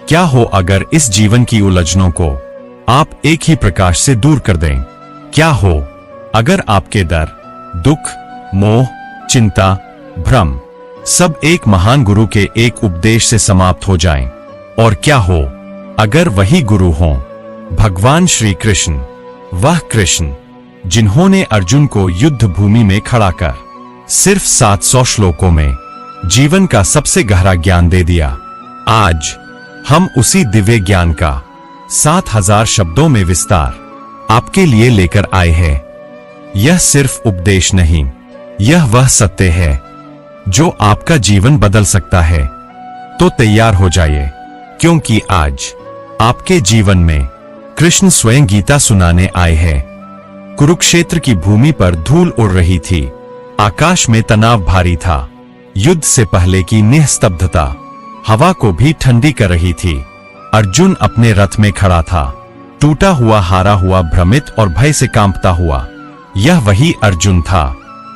क्या हो अगर इस जीवन की उलझनों को आप एक ही प्रकाश से दूर कर दें? क्या हो अगर आपके डर, दुख, मोह, चिंता, भ्रम सब एक महान गुरु के एक उपदेश से समाप्त हो जाएं? और क्या हो अगर वही गुरु हों भगवान श्री कृष्ण, वह कृष्ण जिन्होंने अर्जुन को युद्ध भूमि में खड़ा कर सिर्फ 700 श्लोकों में जीवन का सबसे गहरा ज्ञान दे दिया। आज हम उसी दिव्य ज्ञान का 7000 शब्दों में विस्तार आपके लिए लेकर आए हैं। यह सिर्फ उपदेश नहीं, यह वह सत्य है जो आपका जीवन बदल सकता है। तो तैयार हो जाइए, क्योंकि आज आपके जीवन में कृष्ण स्वयं गीता सुनाने आए हैं। कुरुक्षेत्र की भूमि पर धूल उड़ रही थी, आकाश में तनाव भारी था, युद्ध से पहले की निस्तब्धता हवा को भी ठंडी कर रही थी। अर्जुन अपने रथ में खड़ा था, टूटा हुआ, हारा हुआ, भ्रमित और भय से कांपता हुआ। यह वही अर्जुन था,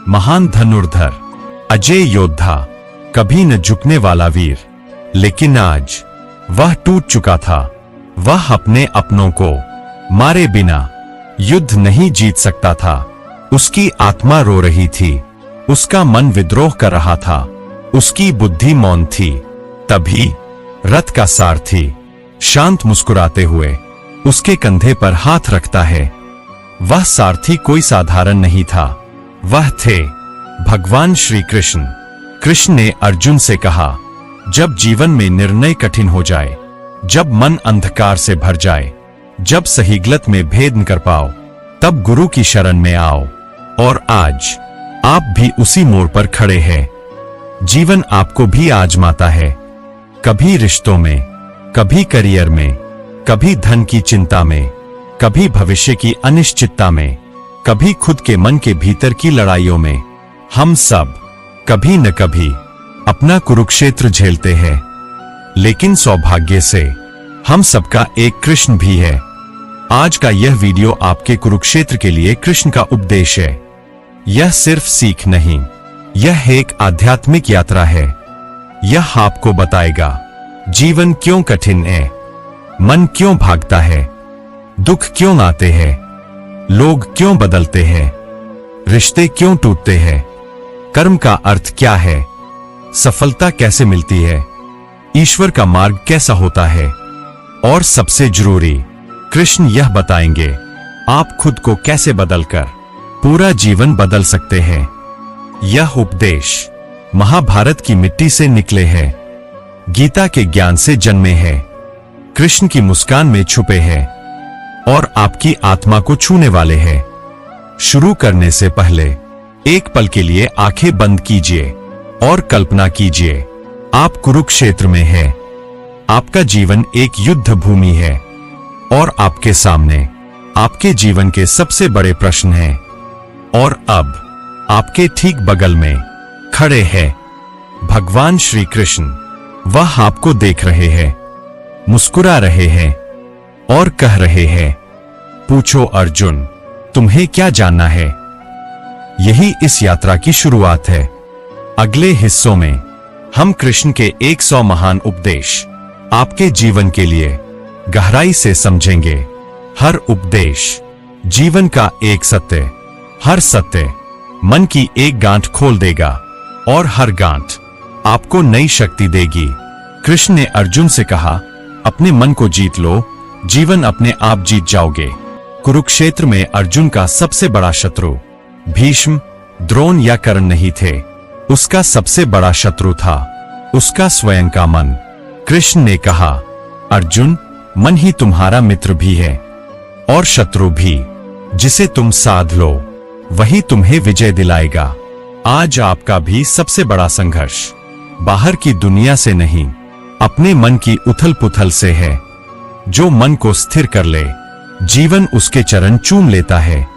महान धनुर्धर, अजय योद्धा, कभी न झुकने वाला वीर। लेकिन आज वह टूट चुका था। वह अपने अपनों को मारे बिना युद्ध नहीं जीत सकता था। उसकी आत्मा रो रही थी, उसका मन विद्रोह कर रहा था, उसकी बुद्धि मौन थी। तभी रथ का सारथी शांत मुस्कुराते हुए उसके कंधे पर हाथ रखता है। वह सारथी कोई साधारण नहीं था, वह थे भगवान श्री कृष्ण। कृष्ण ने अर्जुन से कहा, जब जीवन में निर्णय कठिन हो जाए, जब मन अंधकार से भर जाए, जब सही गलत में भेद न कर पाओ, तब गुरु की शरण में आओ। और आज आप भी उसी मोड़ पर खड़े हैं। जीवन आपको भी आजमाता है, कभी रिश्तों में, कभी करियर में, कभी धन की चिंता में, कभी भविष्य की अनिश्चितता में, कभी खुद के मन के भीतर की लड़ाइयों में। हम सब कभी न कभी अपना कुरुक्षेत्र झेलते हैं, लेकिन सौभाग्य से हम सबका एक कृष्ण भी है। आज का यह वीडियो आपके कुरुक्षेत्र के लिए कृष्ण का उपदेश है। यह सिर्फ सीख नहीं, यह एक आध्यात्मिक यात्रा है। यह आपको बताएगा जीवन क्यों कठिन है, मन क्यों भागता है, दुख क्यों आते हैं, लोग क्यों बदलते हैं, रिश्ते क्यों टूटते हैं, कर्म का अर्थ क्या है, सफलता कैसे मिलती है, ईश्वर का मार्ग कैसा होता है, और सबसे जरूरी कृष्ण यह बताएंगे आप खुद को कैसे बदलकर पूरा जीवन बदल सकते हैं। यह उपदेश महाभारत की मिट्टी से निकले हैं, गीता के ज्ञान से जन्मे हैं, कृष्ण की मुस्कान में छुपे हैं और आपकी आत्मा को छूने वाले हैं। शुरू करने से पहले एक पल के लिए आंखें बंद कीजिए और कल्पना कीजिए आप कुरुक्षेत्र में हैं। आपका जीवन एक युद्ध भूमि है और आपके सामने आपके जीवन के सबसे बड़े प्रश्न हैं। और अब आपके ठीक बगल में खड़े हैं भगवान श्री कृष्ण। वह आपको देख रहे हैं, मुस्कुरा रहे हैं और कह रहे हैं, पूछो अर्जुन, तुम्हें क्या जानना है। यही इस यात्रा की शुरुआत है। अगले हिस्सों में हम कृष्ण के 100 महान उपदेश आपके जीवन के लिए गहराई से समझेंगे। हर उपदेश जीवन का एक सत्य, हर सत्य मन की एक गांठ खोल देगा और हर गांठ आपको नई शक्ति देगी। कृष्ण ने अर्जुन से कहा, अपने मन को जीत लो, जीवन अपने आप जीत जाओगे। कुरुक्षेत्र में अर्जुन का सबसे बड़ा शत्रु भीष्म, द्रोण या कर्ण नहीं थे। उसका सबसे बड़ा शत्रु था उसका स्वयं का मन। कृष्ण ने कहा, अर्जुन, मन ही तुम्हारा मित्र भी है और शत्रु भी। जिसे तुम साध लो वही तुम्हें विजय दिलाएगा। आज आपका भी सबसे बड़ा संघर्ष बाहर की दुनिया से नहीं, अपने मन की उथल पुथल से है। जो मन को स्थिर कर ले, जीवन उसके चरण चूम लेता है।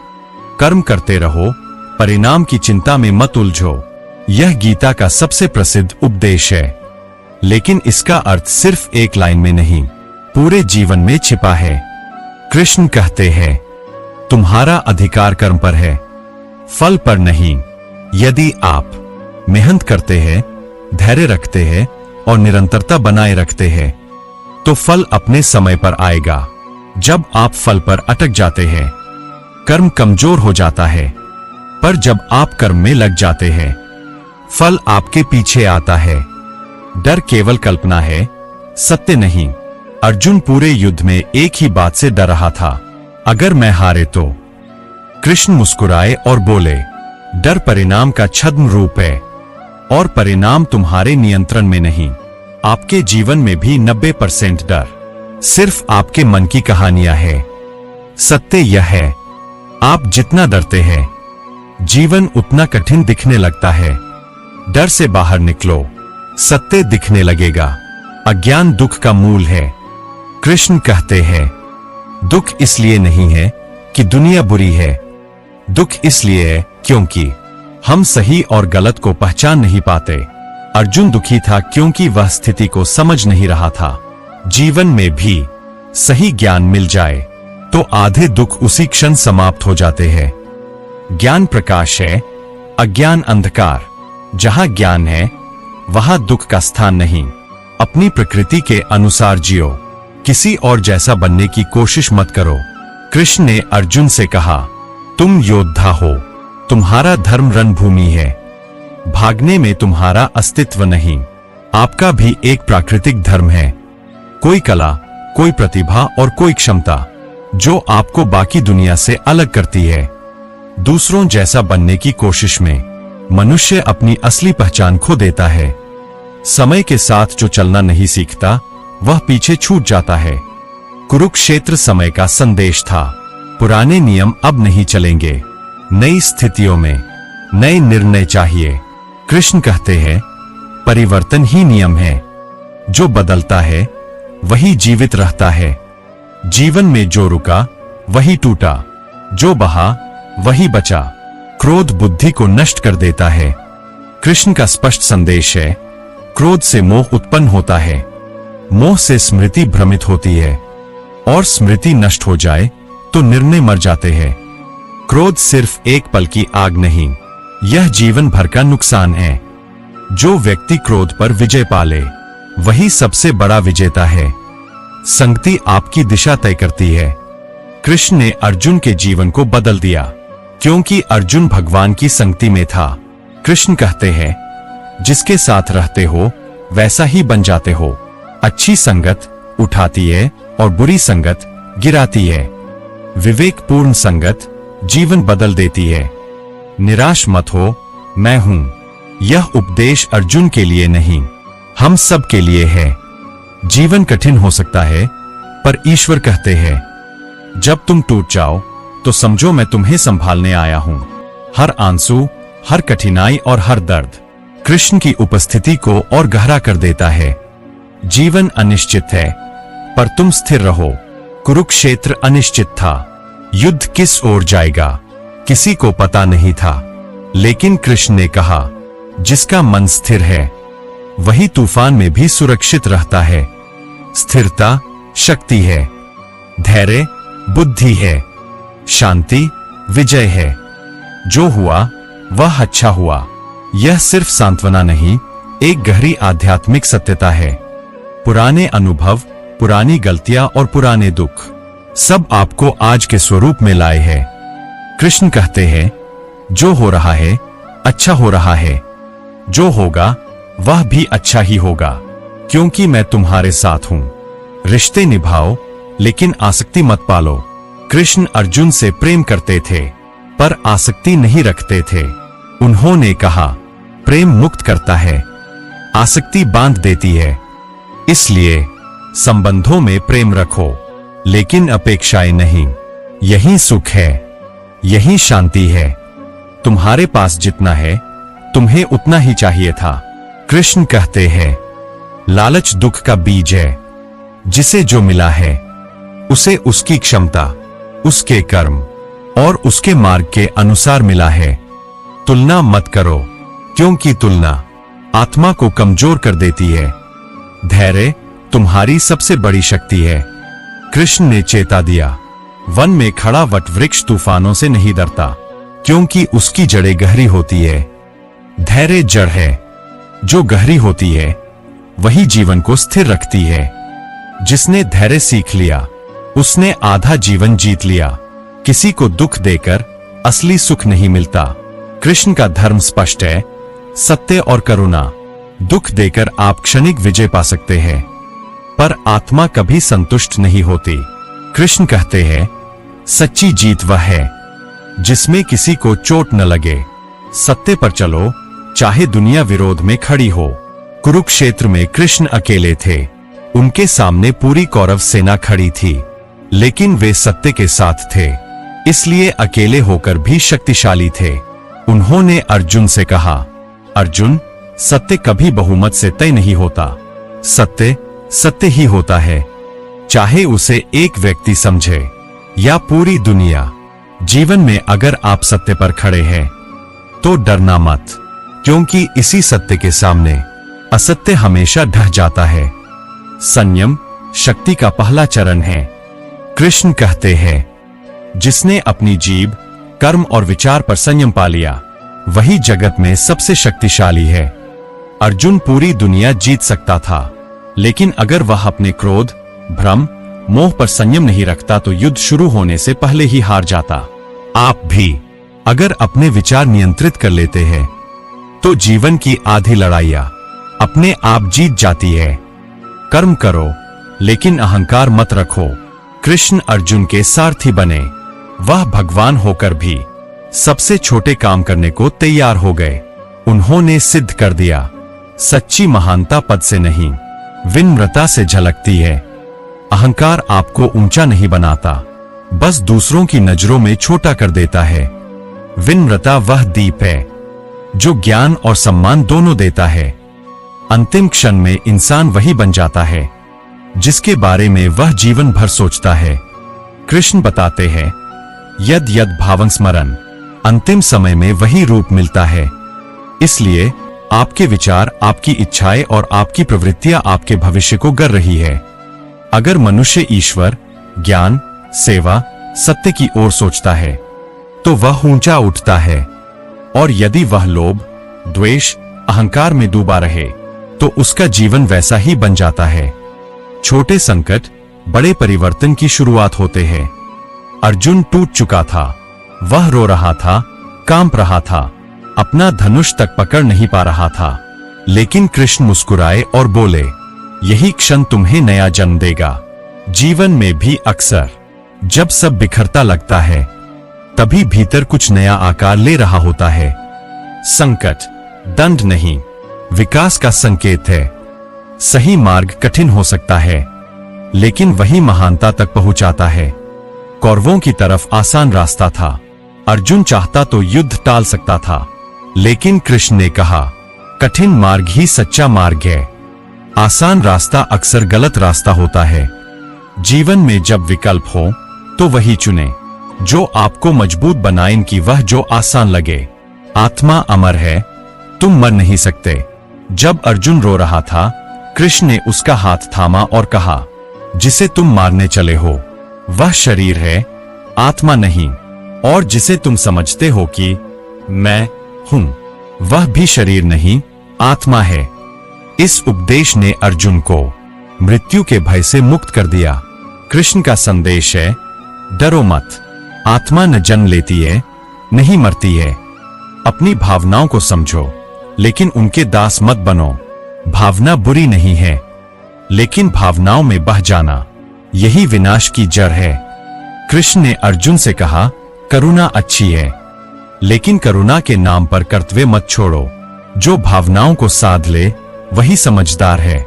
कर्म करते रहो, परिणाम की चिंता में मत उलझो। यह गीता का सबसे प्रसिद्ध उपदेश है, लेकिन इसका अर्थ सिर्फ एक लाइन में नहीं, पूरे जीवन में छिपा है। कृष्ण कहते हैं, तुम्हारा अधिकार कर्म पर है, फल पर नहीं। यदि आप मेहनत करते हैं, धैर्य रखते हैं और निरंतरता बनाए रखते हैं, तो फल अपने समय पर आएगा। जब आप फल पर अटक जाते हैं, कर्म कमजोर हो जाता है, पर जब आप कर्म में लग जाते हैं, फल आपके पीछे आता है। डर केवल कल्पना है, सत्य नहीं। अर्जुन पूरे युद्ध में एक ही बात से डर रहा था, अगर मैं हारे तो। कृष्ण मुस्कुराए और बोले, डर परिणाम का छद्म रूप है, और परिणाम तुम्हारे नियंत्रण में नहीं। आपके जीवन में भी 90% डर सिर्फ आपके मन की कहानियां है। सत्य यह है, आप जितना डरते हैं, जीवन उतना कठिन दिखने लगता है। डर से बाहर निकलो, सत्य दिखने लगेगा। अज्ञान दुख का मूल है। कृष्ण कहते हैं, दुख इसलिए नहीं है कि दुनिया बुरी है, दुख इसलिए है क्योंकि हम सही और गलत को पहचान नहीं पाते। अर्जुन दुखी था क्योंकि वह स्थिति को समझ नहीं रहा था। जीवन में भी सही ज्ञान मिल जाए तो आधे दुख उसी क्षण समाप्त हो जाते हैं। ज्ञान प्रकाश है, अज्ञान अंधकार। जहां ज्ञान है, वहां दुख का स्थान नहीं। अपनी प्रकृति के अनुसार जियो, किसी और जैसा बनने की कोशिश मत करो। कृष्ण ने अर्जुन से कहा, तुम योद्धा हो, तुम्हारा धर्म रणभूमि है, भागने में तुम्हारा अस्तित्व नहीं। आपका भी एक प्राकृतिक धर्म है, कोई कला, कोई प्रतिभा और कोई क्षमता जो आपको बाकी दुनिया से अलग करती है। दूसरों जैसा बनने की कोशिश में मनुष्य अपनी असली पहचान खो देता है। समय के साथ जो चलना नहीं सीखता, वह पीछे छूट जाता है। कुरुक्षेत्र समय का संदेश था, पुराने नियम अब नहीं चलेंगे। नई स्थितियों में नए निर्णय चाहिए। कृष्ण कहते हैं, परिवर्तन ही नियम है। जो बदलता है वही जीवित रहता है। जीवन में जो रुका वही टूटा, जो बहा वही बचा। क्रोध बुद्धि को नष्ट कर देता है। कृष्ण का स्पष्ट संदेश है, क्रोध से मोह उत्पन्न होता है, मोह से स्मृति भ्रमित होती है, और स्मृति नष्ट हो जाए तो निर्णय मर जाते हैं। क्रोध सिर्फ एक पल की आग नहीं, यह जीवन भर का नुकसान है। जो व्यक्ति क्रोध पर विजय पाले, वही सबसे बड़ा विजेता है। संगति आपकी दिशा तय करती है। कृष्ण ने अर्जुन के जीवन को बदल दिया, क्योंकि अर्जुन भगवान की संगति में था। कृष्ण कहते हैं, जिसके साथ रहते हो वैसा ही बन जाते हो। अच्छी संगत उठाती है और बुरी संगत गिराती है। विवेकपूर्ण संगत जीवन बदल देती है। निराश मत हो, मैं हूं। यह उपदेश अर्जुन के लिए नहीं, हम सब के लिए है। जीवन कठिन हो सकता है, पर ईश्वर कहते हैं, जब तुम टूट जाओ तो समझो मैं तुम्हें संभालने आया हूं। हर आंसू, हर कठिनाई और हर दर्द कृष्ण की उपस्थिति को और गहरा कर देता है। जीवन अनिश्चित है, पर तुम स्थिर रहो। कुरुक्षेत्र अनिश्चित था, युद्ध किस ओर जाएगा किसी को पता नहीं था, लेकिन कृष्ण ने कहा, जिसका मन स्थिर है वही तूफान में भी सुरक्षित रहता है। स्थिरता शक्ति है, धैर्य बुद्धि है, शांति विजय है। जो हुआ वह अच्छा हुआ। यह सिर्फ सांत्वना नहीं, एक गहरी आध्यात्मिक सत्यता है। पुराने अनुभव, पुरानी गलतियां और पुराने दुख सब आपको आज के स्वरूप में लाए हैं। कृष्ण कहते हैं, जो हो रहा है अच्छा हो रहा है, जो होगा वह भी अच्छा ही होगा, क्योंकि मैं तुम्हारे साथ हूं। रिश्ते निभाओ, लेकिन आसक्ति मत पालो। कृष्ण अर्जुन से प्रेम करते थे, पर आसक्ति नहीं रखते थे। उन्होंने कहा, प्रेम मुक्त करता है, आसक्ति बांध देती है। इसलिए संबंधों में प्रेम रखो, लेकिन अपेक्षाएं नहीं। यही सुख है, यही शांति है। तुम्हारे पास जितना है तुम्हें उतना ही चाहिए था। कृष्ण कहते हैं, लालच दुख का बीज है। जिसे जो मिला है उसे उसकी क्षमता, उसके कर्म और उसके मार्ग के अनुसार मिला है। तुलना मत करो, क्योंकि तुलना आत्मा को कमजोर कर देती है। धैर्य तुम्हारी सबसे बड़ी शक्ति है। कृष्ण ने चेता दिया, वन में खड़ा वट वृक्ष तूफानों से नहीं डरता, क्योंकि उसकी जड़ें गहरी होती है। धैर्य जड़ है, जो गहरी होती है वही जीवन को स्थिर रखती है। जिसने धैर्य सीख लिया उसने आधा जीवन जीत लिया। किसी को दुख देकर असली सुख नहीं मिलता। कृष्ण का धर्म स्पष्ट है, सत्य और करुणा। दुख देकर आप क्षणिक विजय पा सकते हैं, पर आत्मा कभी संतुष्ट नहीं होती। कृष्ण कहते हैं, सच्ची जीत वह है जिसमें किसी को चोट न लगे। सत्य पर चलो, चाहे दुनिया विरोध में खड़ी हो। कुरुक्षेत्र में कृष्ण अकेले थे। उनके सामने पूरी कौरव सेना खड़ी थी, लेकिन वे सत्य के साथ थे, इसलिए अकेले होकर भी शक्तिशाली थे। उन्होंने अर्जुन से कहा, अर्जुन, सत्य कभी बहुमत से तय नहीं होता। सत्य सत्य ही होता है, चाहे उसे एक व्यक्ति समझे या पूरी दुनिया। जीवन में अगर आप सत्य पर खड़े हैं तो डरना मत, क्योंकि इसी सत्य के सामने असत्य हमेशा ढह जाता है। संयम शक्ति का पहला चरण है। कृष्ण कहते हैं, जिसने अपनी जीभ, कर्म और विचार पर संयम पा लिया वही जगत में सबसे शक्तिशाली है। अर्जुन पूरी दुनिया जीत सकता था, लेकिन अगर वह अपने क्रोध, भ्रम, मोह पर संयम नहीं रखता तो युद्ध शुरू होने से पहले ही हार जाता। आप भी अगर अपने विचार नियंत्रित कर लेते हैं तो जीवन की आधी लड़ाइयां अपने आप जीत जाती है। कर्म करो, लेकिन अहंकार मत रखो। कृष्ण अर्जुन के सारथी बने। वह भगवान होकर भी सबसे छोटे काम करने को तैयार हो गए। उन्होंने सिद्ध कर दिया, सच्ची महानता पद से नहीं, विनम्रता से झलकती है। अहंकार आपको ऊंचा नहीं बनाता, बस दूसरों की नजरों में छोटा कर देता है। विनम्रता वह दीप है जो ज्ञान और सम्मान दोनों देता है। अंतिम क्षण में इंसान वही बन जाता है जिसके बारे में वह जीवन भर सोचता है। कृष्ण बताते हैं, यद यद भावं स्मरन्, अंतिम समय में वही रूप मिलता है। इसलिए आपके विचार, आपकी इच्छाएं और आपकी प्रवृत्तियां आपके भविष्य को गढ़ रही है। अगर मनुष्य ईश्वर, ज्ञान, सेवा, सत्य की ओर सोचता है तो वह ऊंचा उठता है, और यदि वह लोभ, द्वेष, अहंकार में डूबा रहे तो उसका जीवन वैसा ही बन जाता है। छोटे संकट बड़े परिवर्तन की शुरुआत होते हैं। अर्जुन टूट चुका था, वह रो रहा था, कांप रहा था, अपना धनुष तक पकड़ नहीं पा रहा था, लेकिन कृष्ण मुस्कुराए और बोले, यही क्षण तुम्हें नया जन्म देगा। जीवन में भी अक्सर जब सब बिखरता लगता है तभी भीतर कुछ नया आकार ले रहा होता है। संकट दंड नहीं, विकास का संकेत है। सही मार्ग कठिन हो सकता है, लेकिन वही महानता तक पहुंचाता है। कौरवों की तरफ आसान रास्ता था। अर्जुन चाहता तो युद्ध टाल सकता था, लेकिन कृष्ण ने कहा, कठिन मार्ग ही सच्चा मार्ग है। आसान रास्ता अक्सर गलत रास्ता होता है। जीवन में जब विकल्प हो तो वही चुने जो आपको मजबूत बनाए, कि वह जो आसान लगे। आत्मा अमर है, तुम मर नहीं सकते। जब अर्जुन रो रहा था, कृष्ण ने उसका हाथ थामा और कहा, जिसे तुम मारने चले हो वह शरीर है, आत्मा नहीं। और जिसे तुम समझते हो कि मैं हूं, वह भी शरीर नहीं, आत्मा है। इस उपदेश ने अर्जुन को मृत्यु के भय से मुक्त कर दिया। कृष्ण का संदेश है, डरो मत। आत्मा न जन्म लेती है, नहीं मरती है। अपनी भावनाओं को समझो, लेकिन उनके दास मत बनो। भावना बुरी नहीं है, लेकिन भावनाओं में बह जाना यही विनाश की जड़ है। कृष्ण ने अर्जुन से कहा, करुणा अच्छी है, लेकिन करुणा के नाम पर कर्तव्य मत छोड़ो। जो भावनाओं को साध ले वही समझदार है।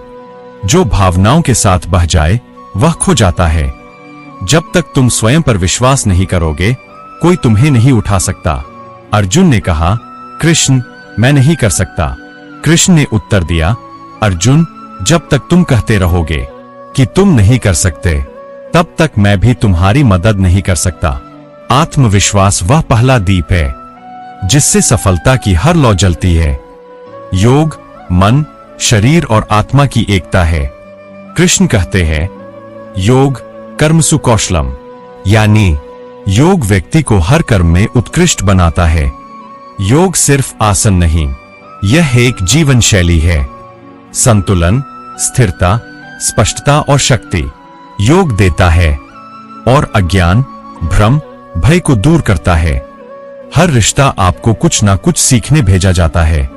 जो भावनाओं के साथ बह जाए वह खो जाता है। जब तक तुम स्वयं पर विश्वास नहीं करोगे, कोई तुम्हें नहीं उठा सकता। अर्जुन ने कहा, कृष्ण, मैं नहीं कर सकता। कृष्ण ने उत्तर दिया, अर्जुन, जब तक तुम कहते रहोगे कि तुम नहीं कर सकते, तब तक मैं भी तुम्हारी मदद नहीं कर सकता। आत्मविश्वास वह पहला दीप है जिससे सफलता की हर लौ जलती है। योग मन, शरीर और आत्मा की एकता है। कृष्ण कहते हैं, योग कर्मसु कौशलम, यानी योग व्यक्ति को हर कर्म में उत्कृष्ट बनाता है। योग सिर्फ आसन नहीं, यह एक जीवन शैली है। संतुलन, स्थिरता, स्पष्टता और शक्ति। योग देता है और अज्ञान, भ्रम, भय को दूर करता है। हर रिश्ता आपको कुछ ना कुछ सीखने भेजा जाता है।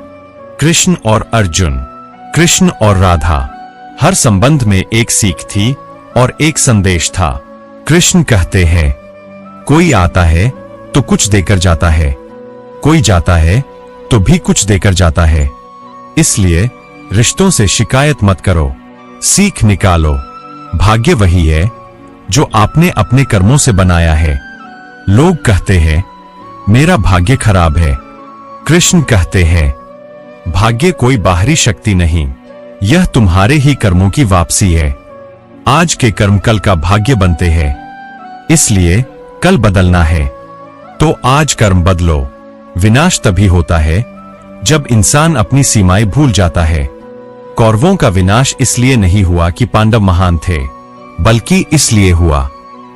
कृष्ण और अर्जुन, कृष्ण और राधा, हर संबंध में एक सीख थी और एक संदेश था। कृष्ण कहते हैं, कोई आता है तो कुछ देकर जाता है, कोई जाता है तो भी कुछ देकर जाता है। इसलिए रिश्तों से शिकायत मत करो, सीख निकालो। भाग्य वही है जो आपने अपने कर्मों से बनाया है। लोग कहते हैं, मेरा भाग्य खराब है। कृष्ण कहते हैं, भाग्य कोई बाहरी शक्ति नहीं, यह तुम्हारे ही कर्मों की वापसी है। आज के कर्म कल का भाग्य बनते हैं, इसलिए कल बदलना है तो आज कर्म बदलो। विनाश तभी होता है जब इंसान अपनी सीमाएं भूल जाता है। कौरवों का विनाश इसलिए नहीं हुआ कि पांडव महान थे, बल्कि इसलिए हुआ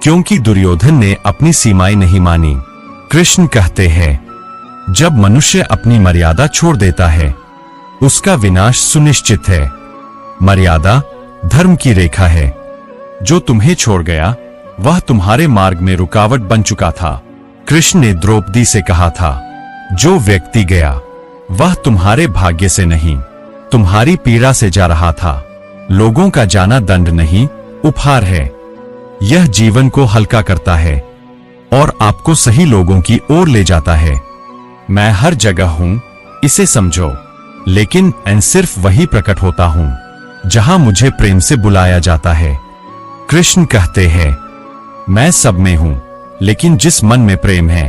क्योंकि दुर्योधन ने अपनी सीमाएं नहीं मानी। कृष्ण कहते हैं, जब मनुष्य अपनी मर्यादा छोड़ देता है, उसका विनाश सुनिश्चित है। मर्यादा धर्म की रेखा है। जो तुम्हें छोड़ गया वह तुम्हारे मार्ग में रुकावट बन चुका था। कृष्ण ने द्रौपदी से कहा था, जो व्यक्ति गया वह तुम्हारे भाग्य से नहीं, तुम्हारी पीड़ा से जा रहा था। लोगों का जाना दंड नहीं, उपहार है। यह जीवन को हल्का करता है और आपको सही लोगों की ओर ले जाता है। मैं हर जगह हूं, इसे समझो, लेकिन मैं सिर्फ वही प्रकट होता हूं जहां मुझे प्रेम से बुलाया जाता है। कृष्ण कहते हैं, मैं सब में हूं, लेकिन जिस मन में प्रेम है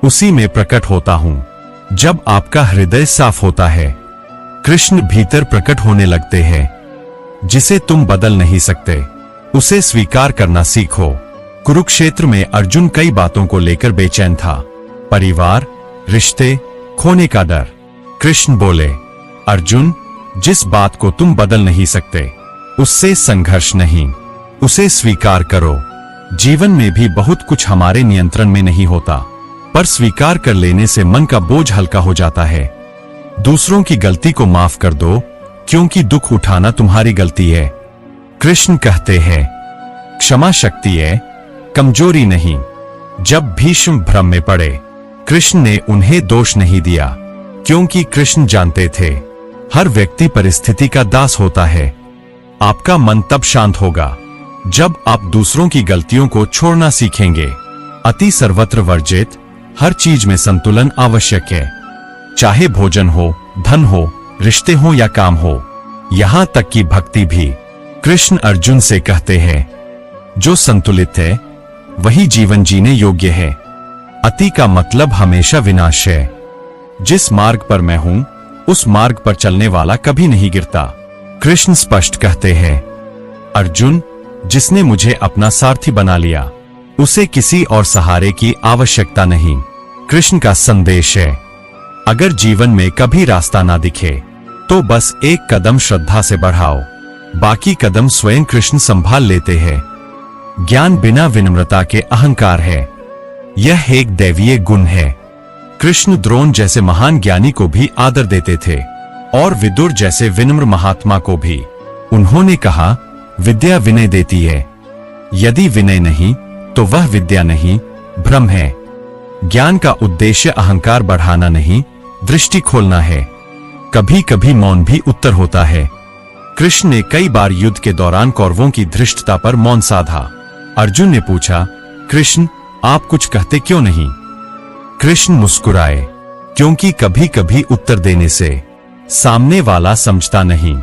उसी में प्रकट होता हूं। जब आपका हृदय साफ होता है, कृष्ण भीतर प्रकट होने लगते हैं। जिसे तुम बदल नहीं सकते, उसे स्वीकार करना सीखो। कुरुक्षेत्र में अर्जुन कई बातों को लेकर बेचैन था। परिवार, रिश्ते, खोने का डर। कृष्ण बोले, अर्जुन, जिस बात को तुम बदल नहीं सकते उससे संघर्ष नहीं, उसे स्वीकार करो। जीवन में भी बहुत कुछ हमारे नियंत्रण में नहीं होता, पर स्वीकार कर लेने से मन का बोझ हल्का हो जाता है। दूसरों की गलती को माफ कर दो, क्योंकि दुख उठाना तुम्हारी गलती है। कृष्ण कहते हैं, क्षमा शक्ति है, कमजोरी नहीं। जब भीष्म भ्रम में पड़े, कृष्ण ने उन्हें दोष नहीं दिया, क्योंकि कृष्ण जानते थे हर व्यक्ति परिस्थिति का दास होता है। आपका मन तब शांत होगा जब आप दूसरों की गलतियों को छोड़ना सीखेंगे। अति सर्वत्र वर्जित, हर चीज में संतुलन आवश्यक है। चाहे भोजन हो, धन हो, रिश्ते हो या काम हो, यहां तक कि भक्ति भी। कृष्ण अर्जुन से कहते हैं, जो संतुलित है वही जीवन जीने योग्य है। अति का मतलब हमेशा विनाश है। जिस मार्ग पर मैं हूं उस मार्ग पर चलने वाला कभी नहीं गिरता। कृष्ण स्पष्ट कहते हैं, अर्जुन, जिसने मुझे अपना सारथी बना लिया उसे किसी और सहारे की आवश्यकता नहीं। कृष्ण का संदेश है, अगर जीवन में कभी रास्ता ना दिखे तो बस एक कदम श्रद्धा से बढ़ाओ, बाकी कदम स्वयं कृष्ण संभाल लेते हैं। ज्ञान बिना विनम्रता के अहंकार है, यह एक दैवीय गुण है। कृष्ण द्रोण जैसे महान ज्ञानी को भी आदर देते थे और विदुर जैसे विनम्र महात्मा को भी। उन्होंने कहा, विद्या विनय देती है, यदि विनय नहीं तो वह विद्या नहीं, भ्रम है। ज्ञान का उद्देश्य अहंकार बढ़ाना नहीं, दृष्टि खोलना है। कभी कभी मौन भी उत्तर होता है। कृष्ण ने कई बार युद्ध के दौरान कौरवों की धृष्टता पर मौन साधा। अर्जुन ने पूछा, कृष्ण, आप कुछ कहते क्यों नहीं? कृष्ण मुस्कुराए, क्योंकि कभी कभी उत्तर देने से सामने वाला समझता नहीं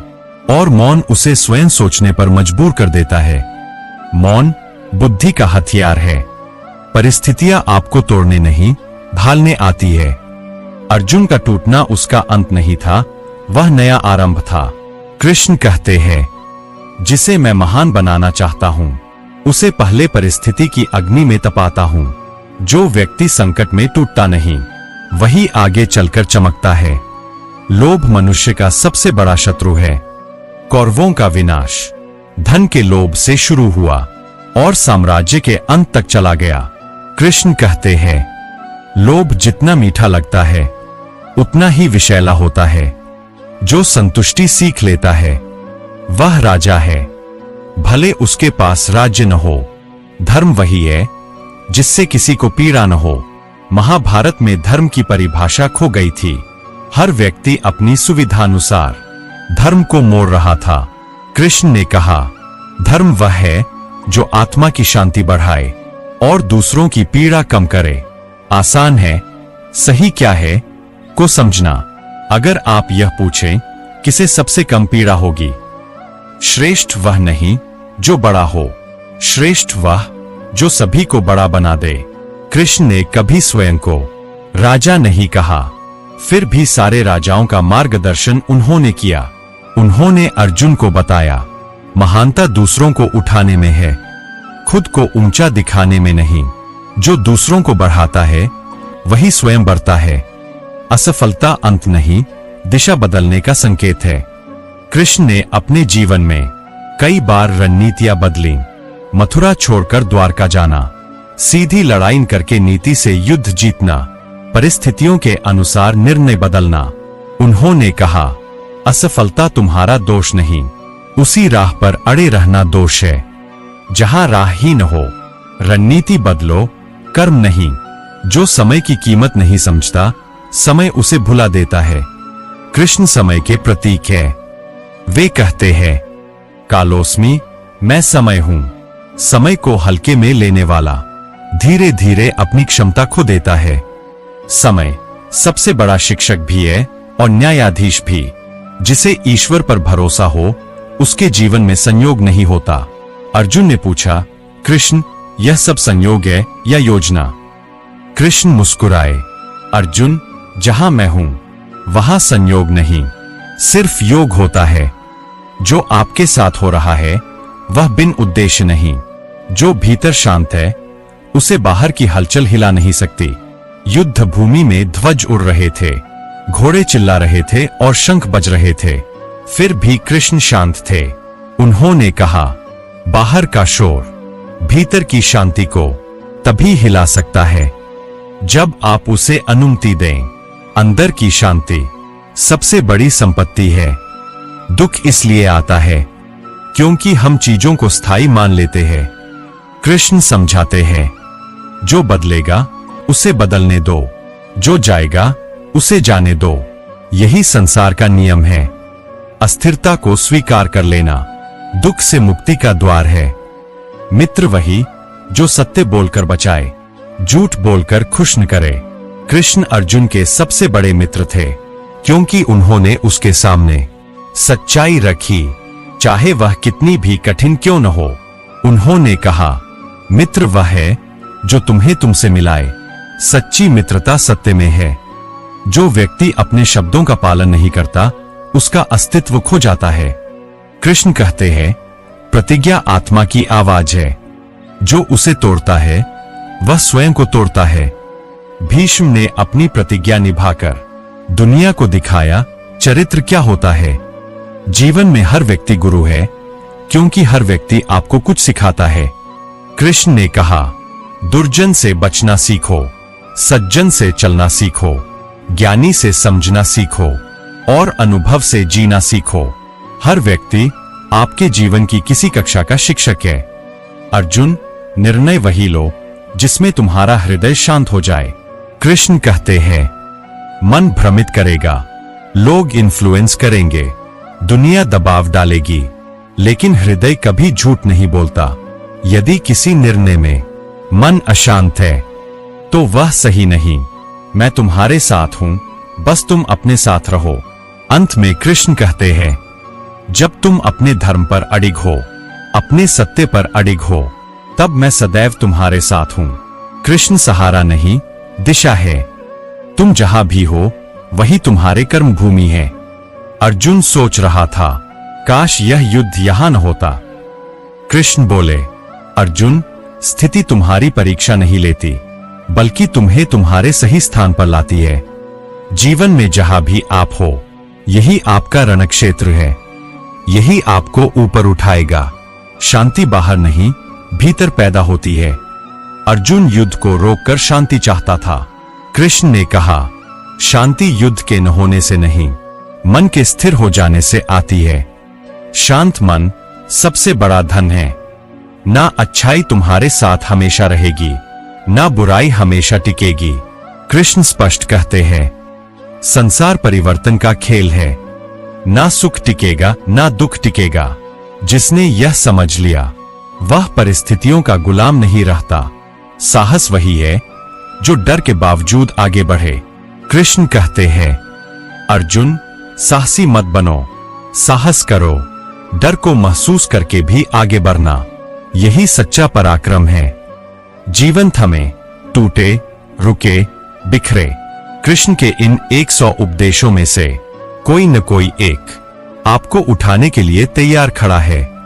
और मौन उसे स्वयं सोचने पर मजबूर कर देता है। मौन बुद्धि का हथियार है। परिस्थितियां आपको तोड़ने नहीं, ढालने आती है। अर्जुन का टूटना उसका अंत नहीं था, वह नया आरंभ था। कृष्ण कहते हैं, जिसे मैं महान बनाना चाहता हूं उसे पहले परिस्थिति की अग्नि में तपाता हूं। जो व्यक्ति संकट में टूटता नहीं वही आगे चलकर चमकता है। लोभ मनुष्य का सबसे बड़ा शत्रु है। कौरवों का विनाश धन के लोभ से शुरू हुआ और साम्राज्य के अंत तक चला गया। कृष्ण कहते हैं, लोभ जितना मीठा लगता है उतना ही विषैला होता है। जो संतुष्टि सीख लेता है वह राजा है। भले उसके पास राज्य न हो। धर्म वही है जिससे किसी को पीड़ा न हो। महाभारत में धर्म की परिभाषा खो गई थी। हर व्यक्ति अपनी सुविधानुसार धर्म को मोड़ रहा था। कृष्ण ने कहा, धर्म वह है जो आत्मा की शांति बढ़ाए और दूसरों की पीड़ा कम करे। आसान है सही क्या है को समझना। अगर आप यह पूछें किसे सबसे कम पीड़ा होगी, श्रेष्ठ वह नहीं जो बड़ा हो, श्रेष्ठ वह जो सभी को बड़ा बना दे। कृष्ण ने कभी स्वयं को राजा नहीं कहा, फिर भी सारे राजाओं का मार्गदर्शन उन्होंने किया। उन्होंने अर्जुन को बताया, महानता दूसरों को उठाने में है, खुद को ऊंचा दिखाने में नहीं। जो दूसरों को बढ़ाता है वही स्वयं बढ़ता है। असफलता अंत नहीं, दिशा बदलने का संकेत है। कृष्ण ने अपने जीवन में कई बार रणनीतियां बदली। मथुरा छोड़कर द्वारका जाना, सीधी लड़ाई करके नीति से युद्ध जीतना, परिस्थितियों के अनुसार निर्णय बदलना। उन्होंने कहा, असफलता तुम्हारा दोष नहीं, उसी राह पर अड़े रहना दोष है। जहां राह ही न हो, रणनीति बदलो, कर्म नहीं। जो समय की कीमत नहीं समझता, समय उसे भुला देता है। कृष्ण समय के प्रतीक है। वे कहते हैं, कालोस्मि, मैं समय हूं। समय को हल्के में लेने वाला धीरे धीरे अपनी क्षमता खो देता है। समय सबसे बड़ा शिक्षक भी है और न्यायाधीश भी। जिसे ईश्वर पर भरोसा हो उसके जीवन में संयोग नहीं होता। अर्जुन ने पूछा, कृष्ण, यह सब संयोग है या योजना? कृष्ण मुस्कुराए, अर्जुन, जहां मैं हूं वहां संयोग नहीं, सिर्फ योग होता है। जो आपके साथ हो रहा है वह बिन उद्देश्य नहीं। जो भीतर शांत है उसे बाहर की हलचल हिला नहीं सकती। युद्ध भूमि में ध्वज उड़ रहे थे, घोड़े चिल्ला रहे थे और शंख बज रहे थे, फिर भी कृष्ण शांत थे। उन्होंने कहा, बाहर का शोर भीतर की शांति को तभी हिला सकता है जब आप उसे अनुमति दें। अंदर की शांति सबसे बड़ी संपत्ति है। दुख इसलिए आता है क्योंकि हम चीजों को स्थायी मान लेते हैं। कृष्ण समझाते हैं, जो बदलेगा उसे बदलने दो, जो जाएगा उसे जाने दो। यही संसार का नियम है। अस्थिरता को स्वीकार कर लेना दुख से मुक्ति का द्वार है। मित्र वही जो सत्य बोलकर बचाए, झूठ बोलकर खुश न करे। कृष्ण अर्जुन के सबसे बड़े मित्र थे क्योंकि उन्होंने उसके सामने सच्चाई रखी, चाहे वह कितनी भी कठिन क्यों न हो। उन्होंने कहा, मित्र वह है जो तुम्हें तुमसे मिलाए। सच्ची मित्रता सत्य में है। जो व्यक्ति अपने शब्दों का पालन नहीं करता उसका अस्तित्व खो जाता है। कृष्ण कहते हैं, प्रतिज्ञा आत्मा की आवाज है। जो उसे तोड़ता है वह स्वयं को तोड़ता है। भीष्म ने अपनी प्रतिज्ञा निभाकर दुनिया को दिखाया चरित्र क्या होता है। जीवन में हर व्यक्ति गुरु है क्योंकि हर व्यक्ति आपको कुछ सिखाता है। कृष्ण ने कहा, दुर्जन से बचना सीखो, सज्जन से चलना सीखो, ज्ञानी से समझना सीखो और अनुभव से जीना सीखो। हर व्यक्ति आपके जीवन की किसी कक्षा का शिक्षक है। अर्जुन, निर्णय वही लो जिसमें तुम्हारा हृदय शांत हो जाए। कृष्ण कहते हैं, मन भ्रमित करेगा, लोग इन्फ्लुएंस करेंगे, दुनिया दबाव डालेगी, लेकिन हृदय कभी झूठ नहीं बोलता। यदि किसी निर्णय में मन अशांत है तो वह सही नहीं। मैं तुम्हारे साथ हूं, बस तुम अपने साथ रहो। अंत में कृष्ण कहते हैं, जब तुम अपने धर्म पर अडिग हो, अपने सत्य पर अडिग हो, तब मैं सदैव तुम्हारे साथ हूं। कृष्ण सहारा नहीं, दिशा है। तुम जहां भी हो वही तुम्हारे कर्म भूमि है। अर्जुन सोच रहा था, काश यह युद्ध यहां न होता। कृष्ण बोले, अर्जुन, स्थिति तुम्हारी परीक्षा नहीं लेती, बल्कि तुम्हें तुम्हारे सही स्थान पर लाती है। जीवन में जहां भी आप हो, यही आपका रणक्षेत्र है। यही आपको ऊपर उठाएगा। शांति बाहर नहीं, भीतर पैदा होती है। अर्जुन युद्ध को रोककर शांति चाहता था। कृष्ण ने कहा, शांति युद्ध के न होने से नहीं, मन के स्थिर हो जाने से आती है। शांत मन सबसे बड़ा धन है। ना अच्छाई तुम्हारे साथ हमेशा रहेगी, ना बुराई हमेशा टिकेगी। कृष्ण स्पष्ट कहते हैं, संसार परिवर्तन का खेल है। ना सुख टिकेगा, ना दुख टिकेगा। जिसने यह समझ लिया वह परिस्थितियों का गुलाम नहीं रहता। साहस वही है जो डर के बावजूद आगे बढ़े। कृष्ण कहते हैं, अर्जुन, साहसी मत बनो, साहस करो, डर को महसूस करके भी आगे बढ़ना, यही सच्चा पराक्रम है। जीवन थमे, टूटे, रुके, बिखरे, कृष्ण के इन 100 उपदेशों में से कोई न कोई एक आपको उठाने के लिए तैयार खड़ा है।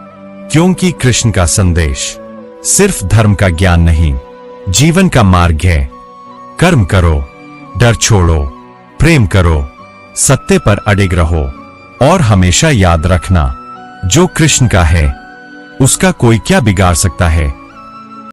क्योंकि कृष्ण का संदेश सिर्फ धर्म का ज्ञान नहीं, जीवन का मार्ग है। कर्म करो, डर छोड़ो, प्रेम करो, सत्य पर अडिग रहो और हमेशा याद रखना, जो कृष्ण का है उसका कोई क्या बिगाड़ सकता है।